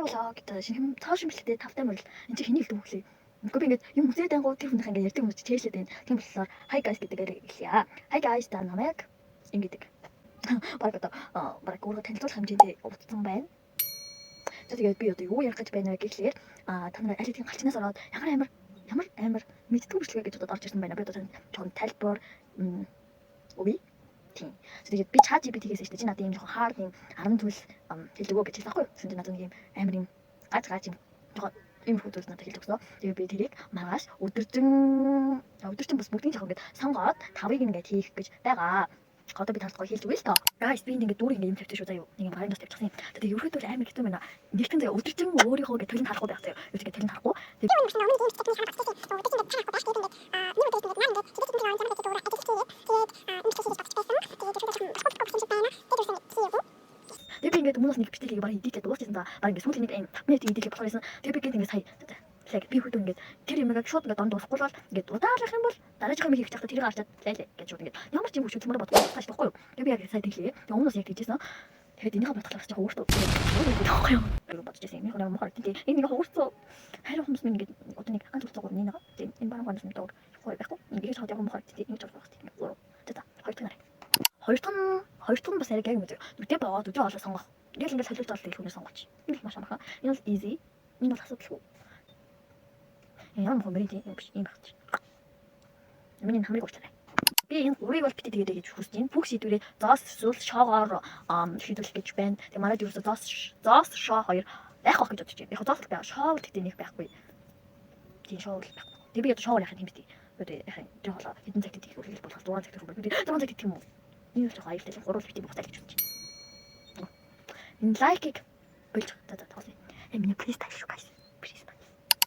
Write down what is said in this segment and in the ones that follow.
влог гэдэг шинэ цааш шимлэгтэй тавтай мөрөл энэ чи хэний хэлдэг хөглөө. Үгүй би ингээд юм үзээд ангуу тэр хүнийх ингээд ярьдаг юм чи чэйшлээд байна. Тийм болохоор hi guys гэдэгээр хэлье. Hi guys та намайг ингэдэг. Баг одоо баг өөрөө танилцуулах хэмжээндээ уудсан байна. За тэгээд би одоо юу ярих гэж байна вэ гэхлээр та нараа аль хэдийн галчнаас ороод ямар амар мэддэг бичлэгээ гэж одоо орж ирсэн байна. Би одоо жоохон тайлбар үгүй. Тийм. Тэгээд би чат GPT-гээс штэ чи надад юм жоохон hard юм 10 зүйл хэлдэг үү гэж хэлсэн байхгүй юу? Тэнд надад нэг юм амар юм гаж юм жоохон ийм фотос надад хэлж өгсөн. Тэгээд би тэрийг маргааш өдөржин бас бүгдийг жоохон ингээд сонгоод 5-ыг ингээд хийх гэж байгаа. Одоо би танд гоё хэлж өгье л тоо. Guys би ингээд дүүрийг ингээд юм тавьчих шүү заяа. Нэг юм гарын дос тавьчихсан юм. Тэгээд ерөөдөө амар хэцүү байна. Нэгтгэн заяа өдөржин өөрийнхөө ингээд төлөнд харахгүй байх заяа. Өдөржин төлөнд харахгүй. Тэгээд би ингээд өмнөөс нэг бичлэгийг баран эдитлээ дуусчихсан да. Баран ингээд сүүлийн нэг 5 минут эдитлээ болохоор байсан. Тэгээд би ингээд сая яг би хөдөө ингээд тэр юм ингээд шууд ингээд донд дуусахгүй бол ингээд удаалах юм бол дараагийн юм хийх гэж тэрийг харчаад лайлаа гэж шууд ингээд ямар ч юм хөшөлмөр бодох тааш байхгүй юу. Тэгээд би яг сая тэглээ. Тэгээд өмнөөс яг тэгжсэн. Тэгээд энийхээ батгалаас жоохон өөртөө байхгүй юу. Би бодож байсан юм хоног мохор тийм энэ нэг хуурцсан хайр хүмүүс минь ингээд одоо нэг ганц үлцэг гоо нэг тийм энэ баруун ганц юм доор гоё байхгүй. Ингээд шууд яг мохор тийм энэ жоо багт тийм гоо. За хоёр дахь нь бас яг юм үү. Нүдэ багаад өдөө олоо сонгох. Ингээл ингээд солиулж олох хүнээс сонгооч. Энэ их маш амархан. Энэ бол easy. Энэ бол асуудалгүй. Ямар мөрөд юм биш юм багч. Миний хамрыг уучлаарай. Би энэ гурыг бол битээ тэгээд гэж хүсэж байна. Бүх шийдвэрээ зоос эсвэл шоогоор шийдвэрлэх гэж байна. Тэгээ манайд ерөөсөө зоос шоо хоёр байх гэж бодож байна. Яг зоос л байх, шоо л гэдэг нэг байхгүй. Тийм шоо л байхгүй. Тэгээ би одоо шоогоор яхах юм бэ? Одоо яхах тийм болоо хэдэн цагт идэх үргэлж болох 6 цагт хүрэх. Би 6 цагт идэх юм уу? Энэ л жоохон аюултай. 3 битээ буцааж гэж бодож байна. Энэ лайкийг болж за тоосоо. Миний please таш шүү guys.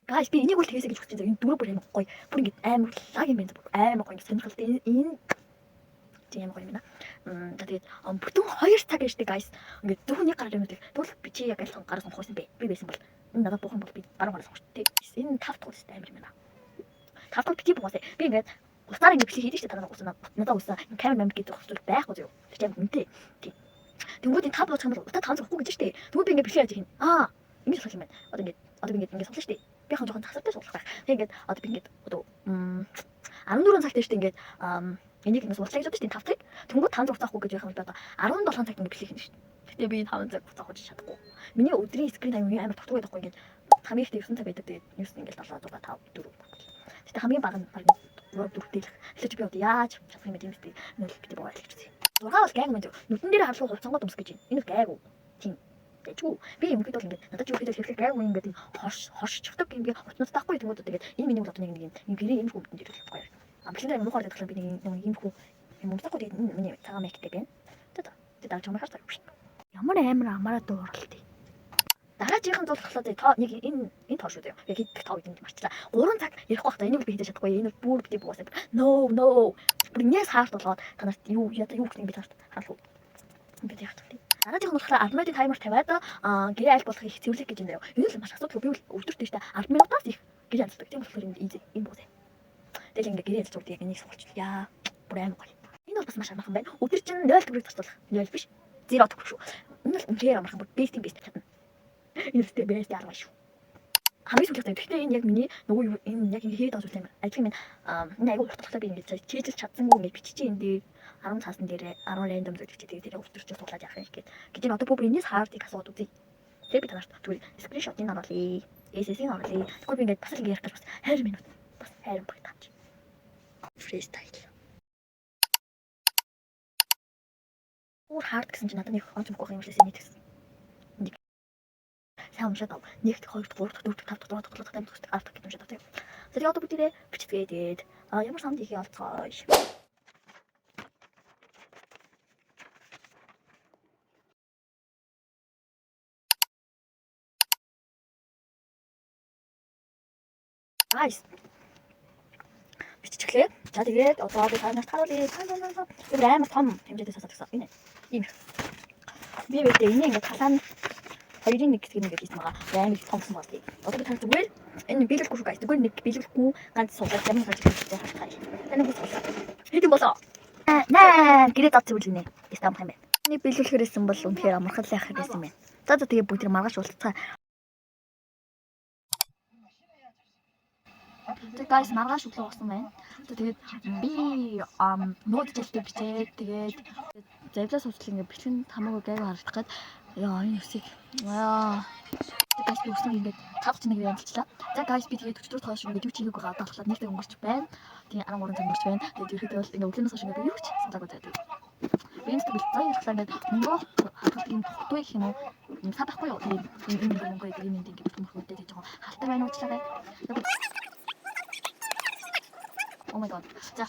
Guys би энийг бол тэгээсэй гэж хүсэж байгаа. Энэ дөрөв бүр амар гоё. Бүр ингэ амар лаг юм байна. Амар гоё сонирхолтой. Энэ тийм гоё юм байна. Тэгээд бүтэн 2 цаг ярьдаг guys. Ингээ зөвхөн нэг гараар юм дээ. Тэгвэл би чи яг альхан гараа сонгох байсан бэ. Би байсан бол энэ надад буухан бол би баруун гараа сонгох шүү дээ. Энэ 5 дахь үстэй амар юм байна. 5 дахь бити буусаа. Би ингээд уцаар ингэ бичлэг хийдэг шүү дээ. Танаа уцаа. Надад уцаа. Камер мамик гэдэг зүйл байхгүй зөө. Тэр чинь үнэтэй. Тийм. Тэнгүүд энэ 5 бууч хамбал утаа 5 зохгүй гэж шүү дээ. Тэгвэл би ингэ бичлэг хийж хин. Ингэж болох юм байна. Одоо би ингэ сонглоо шүү дээ. Би яг жоохон тасартай суулгах байх. Тэгээд одоо би ингээд одоо 14 цагт шүү дээ ингээд энийг ингэж уучлаа гэж бодож тийм 5 цаг. Тэнгүүд 5 цаг цаахгүй гэж байх юм бол одоо 17 цагт ингээд бичлэг хийнэ шүү дээ. Гэтэ би 5 цаг цаах гэж чадахгүй. Миний өдрийн скрин тайм амар тогтгүй байхгүй ингээд хамгийн их 9 цаг байдаг. Тэгээд news ингээд 7 6 5 4 багт. Гэтэ хамгийн бага нь баг 3 4 дийлэх. Тэгэхээр би одоо яаж чадах юм бэ тийм үстэй 0 бити боо хэлчихсэн. 6 бол гайг юм дээ. Нүдэн дээр харсуу хувцангууд өмс гэж байна. Энэ гайг уу? Тийм. Тэгвэл би юм гэдэг бол ингээд надад юу гэдэг хэлэх гайг уу ингээд хоршчихдаг юм би хотноос таахгүй тэнгууд тэгээд энэ миний бол одоо нэг юм гэрээ юм хүмүүстэн дээр гоё. Амжилттай юм ухаар гэдэг би нэг юм хүү юм өмсөхгүй тэгээд энэ миний цагаан мейктэй байна. Тэгээд дараач юм хаштай. Ямар амар амаараа дууралтай. Дараагийн зүйл болохоор тоо нэг энэ тоо шүү дээ. Яг хэд тоо гэдэг юм марчлаа. 3 цаг ярихгүй байхдаа энийг би хийж чадахгүй. Энэ бүр бити буусаа. No. Бүр нээс хаарт болоод танарт юу гэх юм би хаалгүй. Би яах вэ? Дараагийн нь болохоор 10 минутын таймер тавиад гэрээ аль болохыг их цэвэрлэх гэж юм даа. Энэ л маш асуудал. Би өдөрт тийштэй 10 минутаас их гэрээ алцдаг. Тийм болохоор энэ easy юм босаа. Тэгэл ингээ гэрээ алцдаг яг энийг суулчихлаа. Бүр амар гоё. Энэ бол бас маш амархан байна. Өдөр чинь 0 төгрөг зарцуулах. 0 биш. 0 төгрөг шүү. Энэ л үнээр амархан бүр best чадна. Энэ сте best 10 шүү. Хамгийн сүүлд гэхдээ энэ яг миний нөгөө юу энэ яг ингээ хийгээд байгаа зүйл юм. Ажил минь энэ аягүй хурцтай би ингээ чийжил чадсангүй ингээ биччихээ энэ дээр 10 цаасан дээр 10 random зүйл бичиж тэгээд өдөрч суулаад яах юм гээд. Гэтэл одоо бүр энэс хаардыг асууд үзье. Тэгээд би танарт зүгээр скриншотыг оруулъя. SS-ийг оруулъя. Тэгвэл би ингээ бас л ингээ ярих гэж бас 20 минут бас хайр багтаач. Freestyle. Өөр хард гэсэн чинь надад нэг онц мөхгүй юм лээс нэг гэсэн. Сайн уншаад ав. 1 2 3 4 5 6 7 8 9 10 гэж уншаад авдаг. Тэгээд одоо бүгдээ бичцгээгээд ямар санд ихий олцгоо. Guys. Биччихлээ. За тэгээд одоо би танаас харуулъя. Тэр амар том хэмжээтэй сасагдсан. Энэ ийм. Би үүтэй энийг ингээд талаанд 2-1 гэдэг нэгээр хийсэн байгаа. Амар томсон болтыг. Одоо би тань зүгээр энэ биелэхгүй шүү guys. Зүгээр нэг биелэхгүй ганц суулгаад ямар гэж хэлчихээ харахаа. Таны бүс болоо. Хэдэн болоо? Наа, гэрээ дат зүгэлнэ. Стам юм байна. Энийг биелүүлэхээрсэн бол үнэхээр амархан сайхан байсан юм байна. За тэгээ бүгд маргааш уулзцаа. тэг guys маргааш өглөө болсон байна. Тэгээд би нууд жилтэй бичээд тэгээд завлаа суцлал ингээ бичлэн хамаагүй гайг харагдах гээд яа энэ үсийг guys би үснийг ингээд 5 цэнэг ямжилчлаа. За guys би тэгээд 44 тоош ингээд юу ч хийгээгүй гадаа болохоор нэгтэй өнгөрч байна. Тэгээд 13 цаг өнгөрч байна. Тэгээд ерөөдөө бол ингээд өглөөнөөс хойш ингээд юу ч санаагүй байдаг. Би энэ стил заа ярихлаа ингээд мөнгө хатдаг юм тухтай гэх юм уу? Сад ахгүй юу? Тэгээд энэ мөнгө гэдэг юм ингээд мөрхөдөө гэж жоохон халтар байна уучлаарай. Oh my god. За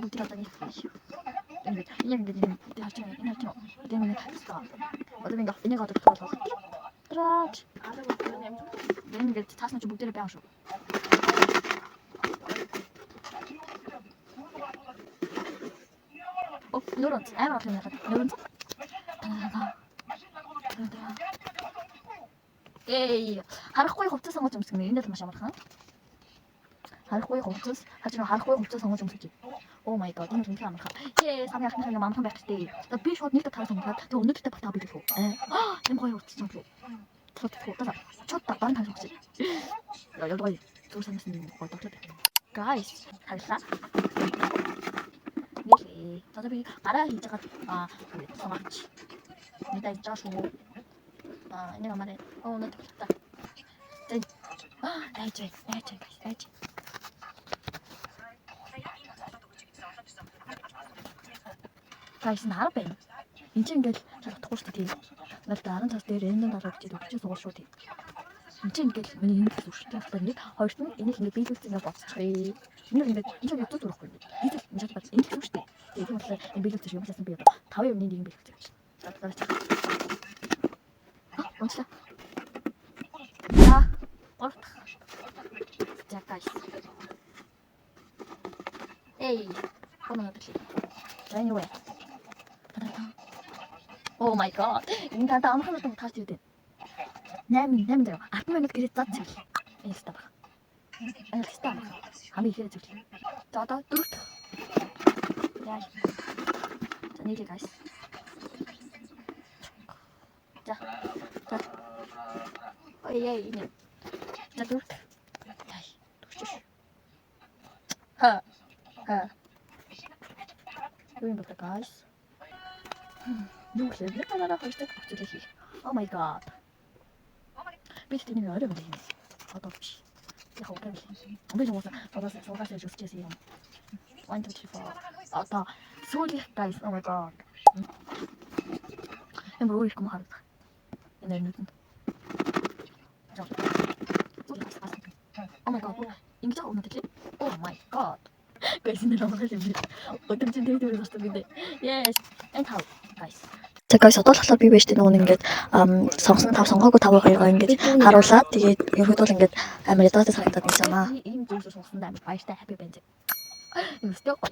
бүгд одоо нэг энэ харж байна. Энэ харж байна. Тэгээд одоо ингээд энийг одоо болох. Траач. Ингээд таасна ч бүгдээрээ байгаа шүү. Нөрөнц амар олон юм байна. Нөрөнц. Эй, харахгүй хувцас сонгож өмсгөн. Энэ л маш амархан. Харахгүй хувцас, харахгүй хувцас сонгож өмсөж. Oh my god, энэ л үнэхээр амархан. Сами ахнах юм амархан байх хэрэгтэй. За би шууд нэг таар сонгоод тэг өнөөдөртөө батаа биелэх үү. Юм гоё хувцас сонгох. Чот бан тань сонгож. Яа гоё. Зүр санаас нэг гоё тогтоод. Guys, хараа. Нэлээ. Одоо би гараа хийж байгаа сонгооч. Мэдээж жааш уу. Энэ гамаарэ. Өнөөдөр та. Тэг. Найж. Guys наар байна. Энд чинь ингээл шалгахгүй шүү дээ. Ингээл 10 цаас дээр энэ дараа гэж өгч суул шүү дээ. Энд чинь ингээл миний энэ зүрхтэй болохоор нэг хоёрт нь энийг ингээд биелүүлсэн ингээд боцчихъя. Энэ ингээд энэ яг зүг зурхгүй. Энд ингээд бат энэ шүү дээ. Тэгээд тийм болохоор энэ биелүүлсэн юм хэлсэн би одоо 5 юмны нэг биелүүлсэн гэж. Онцлаа. Орт. За guys. Эй. Оноодлээ. За энэ юу вэ? Oh my god. Энэ тань амархан юм таарч ирдэ. 8 дээр 10 минут гэрээ зад цэвэр. Энэ став. Энэ став. Хамгийн ихээр цэвэр. За одоо 4. Яа. За нэг guys. За. Ой энэ. За 4. Тай. Түгчш. Ха. Юу юм бэ guys? Юу л яг надад хоёртой процесс хийх. Oh my god. Би тэнийг орой юм. Одоо биш. Яг окей. Би ч уусаа суугаас өсчихсэн юм. 1 2 3 одоо сүүлийн guys. Oh my god. Эм руу их махад. Энэ нүд. Oh my god. Ингэж авах юм тийм. Oh my god. Guys энэ л байгаа юм. Өдөр чинь тэр гарсан бид. Yes. And how guys. За guys одоо л болохоор би байж тээ нөгөө ингээд сонгосон 5 сонгоогүй 5-2-гоо ингээд харуулаад тэгээд ерөөдөө л ингээд амар ядаатай санагдаад байна санаа. Ийм зүйлс сонгосон амар баяртай happy байна. Юм өстэй гоё.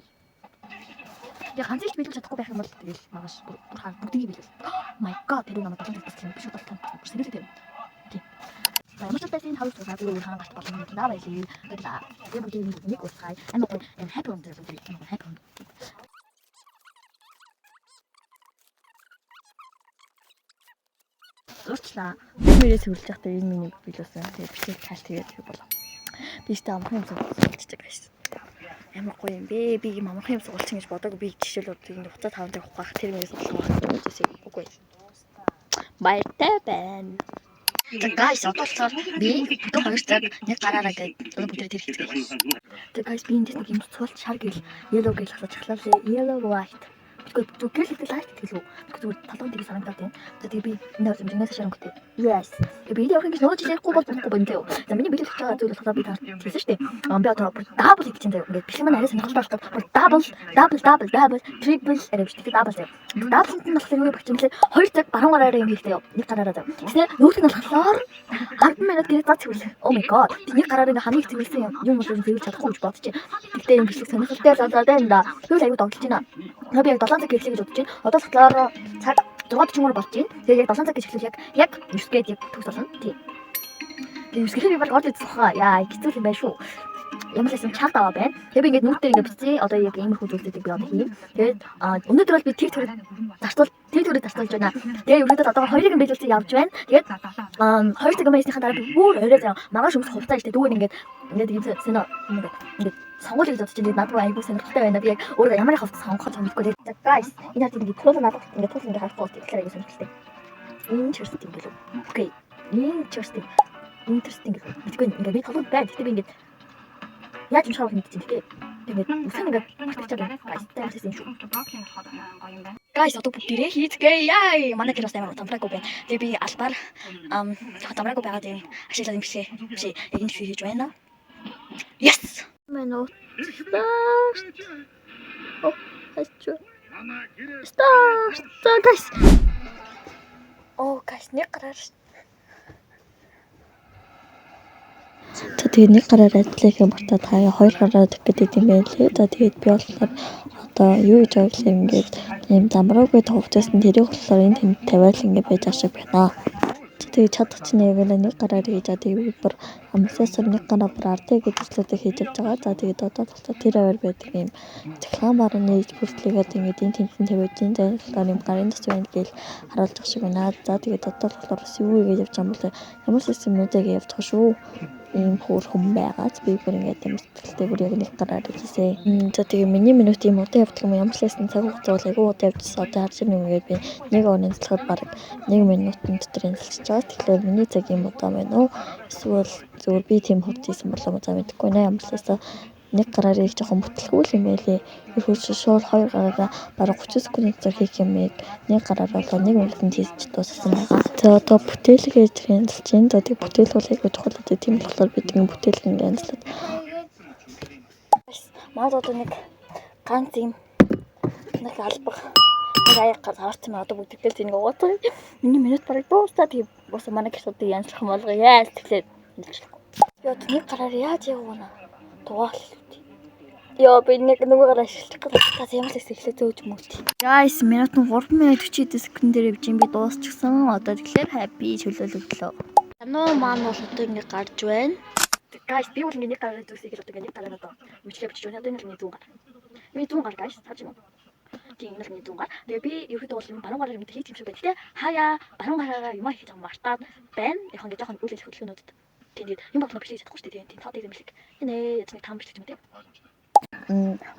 Яг ганц их биелүүлж чадахгүй байх юм бол тэгэл магаш бүр бүгдийг биелүүл. Oh my god тэр намайг толгойд татсан биш үү толгойд бүр сэрэлтэй. Тийм. За ямар ч байсан хавж байгаа би өөр хаан гарт болно юм даа байлээ. Тэгээд бүгдийг нэг уусгай. Амар гоё happy юм дээр бүгдийг happy. Урчлаа. Мэрээ сүрлж явахдаа энэ миний биелүүлсэн. Тэгээд бичиг цааш тэгээд болов. Би ч та амархан юм суулчихдаг байсан. Ямар гоё юм бэ? Би юм амархан юм суулчих гэж бодоагүй. Би жишээлбэл энэ хуцаа 5 дээр ухаах тэр мэрээ суулгах гэсэн үгүй. Баяртай байна. Тэгээд guys одоо л би өдөр 2 цаг нэг гараараа гэдэг бүгд тэр хийх. Тэгээд guys би энэ нэг юм суулч шар гэл yellow гэл хасаж эхлэв. Yellow white. Тэгвэл гэрэлтэй лайт хэлүү. Тэгвэл толгойн дээр санагдаад байна. За тэгээ би энэ хэмжээс шарангуйтэй. Yes. Тэгээ би яг ингэж нууж ирэхгүй бол болохгүй байна заяа. За миний биелэх байгаа зүйл болохоор би таарсан шүү дээ. Би одоо double хийж байгаа. Ингээд бэлэн маань арай сонирхолтой болох бол double triple арай биш. Тэгээ double заяа. Double-д нь болохоор юу багч юм бэ? 2 цаг баруун гараараа юм хийхдээ. Нэг гараараа заяа. Тэгснээр нөгөөх нь болохоор 10 минут гэрээ зад цэвэрлэх. Oh my god. Нэг гараараа ингээ хамгийн цэвэрлсэн юм бол цэвэрлж чадахгүй гэж бодчих. Тэгтээ юм бичлэг сонирхолтой болоод байна да. Юу аягүй догтлж байна. Би яг 7 цаг гэрлээ гэж бодож байна. Одоо болохоор цаг 6:40 болж байна. Тэгээ яг 7 цаг гэж хэлэх яг 9 гээд яг төгс болно. Тийм. Тэгээ 9 гэхээр би баг орж ирсэн хаа. Яа, хэцүү юм байна шүү. ямар ч юм чалт аваа байна. Тэгээ би ингээд нүүтээр ингээд бичсэн. Одоо яг иймэрхүү зүйлсүүдийг би одоо хийн. Тэгээд өнөөдөр бол би тэг төрөд зарцуулж байна. Тэгээ ерөнхийдөө одоо хоёрыг нь биелүүлсэн явж байна. Тэгээд 2 цаг маясныхаа дараа би бүр орой заяа маргааш өмсөх хувцас ихтэй дүүгээр ингээд сэнэ ингээд сонгуулийг зодчих чинь надад айгүй сонирхолтой байна. Би яг өөрөө ямар хувцас сонгох гэж мэдгүй. За guys, энэ хат ингээд туулна надад ингээд харахгүй тэгэхээр айгүй сонирхолтой. Interesting гэлээ. Окей. Interesting гэлээ. Мэдгүй ингээд би толгойд байна. Гэтэ би ингээд яаж юм шавах мэдчихээн. Тэгээд үсэн ингээд батгачаад байна. Guys, таарсан юм шүү. Guys, одоо бүгдээрээ хийцгээе. Яа, манай гэр бас амар тамраагүй байна. Тэгээ би албаар тамраагүй байгаа тийм ашиглаад юм бишээ. Яг энэ хийж байна. Yes. Мэнэ. Оо, хайчуу. Start, guys. Oh, guys, нэг гараар. Тэгээд нэг гараар ажиллах юм бата таа хоёр гараар тэгэх гэдэг юм байлээ. За тэгээд би болохоор одоо юу гэж ойлоо ингээд ийм замраагүй товчсон тэрийг болохоор энэ тэнд тавиал ингээд байж ашиг байна. Тэгээд чадах чинь яагаад нэг гараар хийж тэгээд бүр амсаасаар нэг гараа бүр ардыг гэж зүйлүүдийг хийж явж байгаа. За тэгээд одоо болохоор тэр аваар байдаг юм цахилгаан баруун нээж бүртлээгээд ингээд энэ тентэн тавиад энэ зайлшгүй юм гарын төс байна гэж харуулж байгаа шиг байна. За тэгээд одоо болохоор бас юу гэж явж байгаа юм бэ? Ямар системүүдийг явж байгаа шүү. Ийм хөөрхөн байгаад би бүр ингээд юм сэтгэлтэй бүр яг нэг гараар хийсэн. За тэгээ миний минут юм удаа явдаг юм ямар ч лсэн цаг хугацаа бол айгүй удаа явжсан. Одоо харж байгаа юм ингээд би нэг оны цэцлэхэд баг 1 минутын дотор энэлж байгаа. Тэгэхээр миний цаг юм удаа байна уу? Эсвэл зөвөр би тийм хурд хийсэн болоо за мэдэхгүй нэ ямар ч лсэн нэг гараар их жоохон бүтлгүүл юм байлээ. Их шууд 2 гараараа бараг 30 секундын дотор хийх юмыг нэг гараар болоо 1 минутанд хийж дуусгасан байгаа. За одоо бүтээлгээ хяналтж байна. За тэг бүтээлгүүлэх гэж чухал үү тийм болохоор бид нэг бүтээлг ингэ хяналтаад. Маад одоо нэг ганц юм нэг албах нэг аягаар харсан одоо бүгдээ зэнийг угаацгаа. Миний минут бараг дуустаа тэг бос манай гэрсүүдийг янзлах юм болгоо яа сэтгэлээ. Би одоо нэг гараар яаж явна? Тугаал. Яа би нэг гараа шилжих гэж та ямар ч ихлэ зөөж мөт. Guys, минут нь 3 минут 40 секундээр явж би дуусчихсан. Одоо тэгэхээр happy чөлөөлөлөө. Танаа маань бол одоо ингэ гарч байна. Guys, би бол ингэ нэг гараа зүсийг одоо ингэ нэг гараа одоо мөчлөө бичиж байна. Одоо энэ л нэг 100 гар. Миний 100 гар guys цааш юм. Тийм нэг 100 гар. Тэгээ би ерөөдөө бол баруун гараар юм хийх юм шиг байна. Гэтэ хаяа баруун гараараа юм хийж байгаа мартаад байна. Яг ингэ жоохон үйл хөдлөлгөөнөд. Тэгээд юм бодлоо бичлэж чадахгүй шүү дээ. Тийм тоо дээр мэлэг. Энэ яг таам бичлэж юм тийм.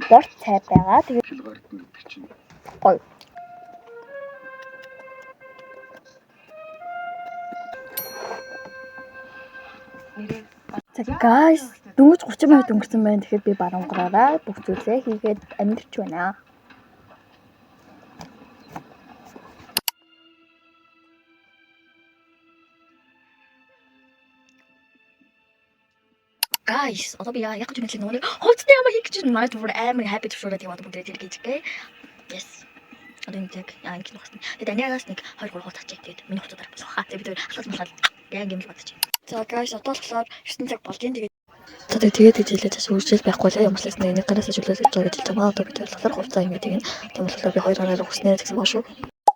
Борт цай байгаа. Тэгээд гой. За guys, дөнгөж 30 минут өнгөрсөн байна. Тэгэхээр би баруун гараараа бүх зүйлээ хийгээд амьдэрч байна. Guys, одоо би яг гэж хэлсэн нөгөө хувцастай юм хийх гэж манай түр амар happy төвшөөрөө тийм одоо бүгд ирж гээ. Yes. Одоо энэ яг ингэ нөхсөн. Тэгээд аниагаас нэг 2 3 хувцас чиг тэгээд миний хувцас дараа болох хаа. Тэгээд бид алхаж малхаад яг юм л бодчих. За guys, одоо болохоор 9 цаг болж байна. Тэгээд хэлээд бас үржил байхгүй л юм болоос нэг гараас чөлөөлж байгаа гэж хэлж байгаа. Одоо бид болохоор хувцас ингэ тийм болохоор би 2 гараар өгснээр гэсэн баа шүү.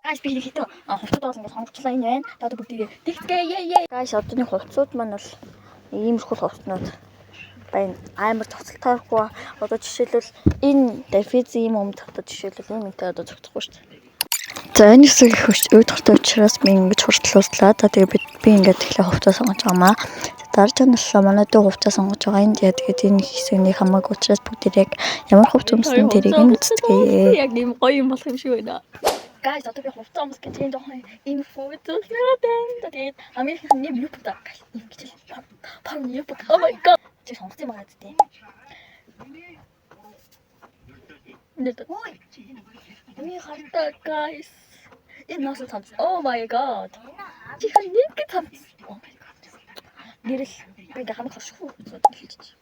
Guys, би хитэн хувцас ингэ сонгочлаа энэ байна. Одоо бүгдийг тэгцгээ. Guys, одооний хувцсууд маань бол иймэрхүү хувцснууд байна. Амар цоцолтойхгүй. Одоо жишээлбэл энэ дефизи юм одоо жишээлбэл юм энэ одоо зогсохгүй шүү дээ. За энэ хэсэг их үүд хортой учраас би ингэж хурдлууллаа. Тэгээ би ингээд тэгэхээр хувцас сонгож байгаамаа. Дарж наслаа манай дүү хувцас сонгож байгаа юм. Тэгээд энэ хэсэгний хамаагүй учраас бүгд яг ямар хувцас өмсөн тэрийг нь үзтгээ. Яг юм гоё юм болох юм шиг байна. Guys, одоо би хувцас өмс гэж энэ жоохон энэ фото байна. Тэгээд Америкийн нэм юу гэдэг guys. Ингэж пар юу гэдэг. Oh my god. Чи сонгосон юм байгаа зү. Ой. Ми хартаа guys. Энэ нас цамц. Oh my god. Чи хэн нэг цамц. Oh my god. Нэрэл би хамаг хашгүй хэлчих.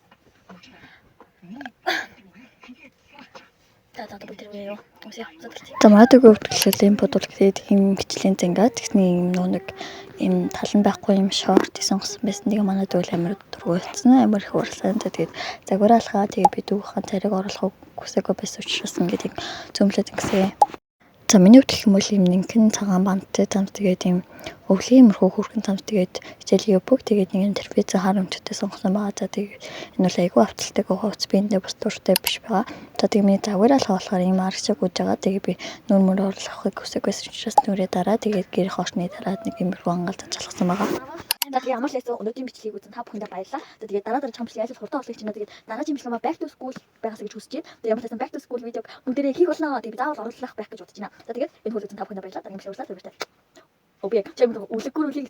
Тата бүтэрвээ юу. За маадаг өвдөлтөл юм бодвол тэгээд хин хичлийн зэнгаа тэгсний нэг юм талан байхгүй юм шорт сонгосон байсан. Тэгээ манай дүүл амар дургуйлцсан амар их уралсан. Тэгээд загвараалхаа тэгээ би дүүхэн цариг оруулах хүсээгүй байсан учраас ингээд зөмлөд ингэсэн. За миний хувьд гэх юм бол ийм нэгэн цагаан банттай замс тэгээд ийм өвлийн мөрхөө хүрхэн замс тэгээд хичээл ебүг тэгээд нэг интерфейс харамжтай сонгосон байгаа. За тэгээд энэ бол айгүй авталтай хувцс биендээ бас дуртай биш байгаа. За тэгээд миний загвараа болохоор ийм аргачиг гүйж байгаа. Тэгээд би нүр мөр орлохыг хүсэж байсан учраас нүрээ дараа тэгээд гэр хоошны дараад нэг юм мөрхөө ангалж залхсан байгаа. За тэгээд ямар ч байсан өнөөдрийн бичлэгийг үзэн та бүхэндээ баярлалаа. Тэгээд дараа чамшлыг яаж хурдан орлох гэж байна. Тэгээд дараагийн бичлэг маа back to school байгаас гэж хүсэж байна. Тэгээд ямар ч байсан back to school видеог бүгдээрээ хийх болно. Тэгээд би заавал оруулах байх гэж бодож байна. За тэгээд энэ хүрээнд та бүхэндээ баярлалаа. Дараагийн бичлэг уулзлаа. Баярлалаа. Обе чамд үлгэр үлийг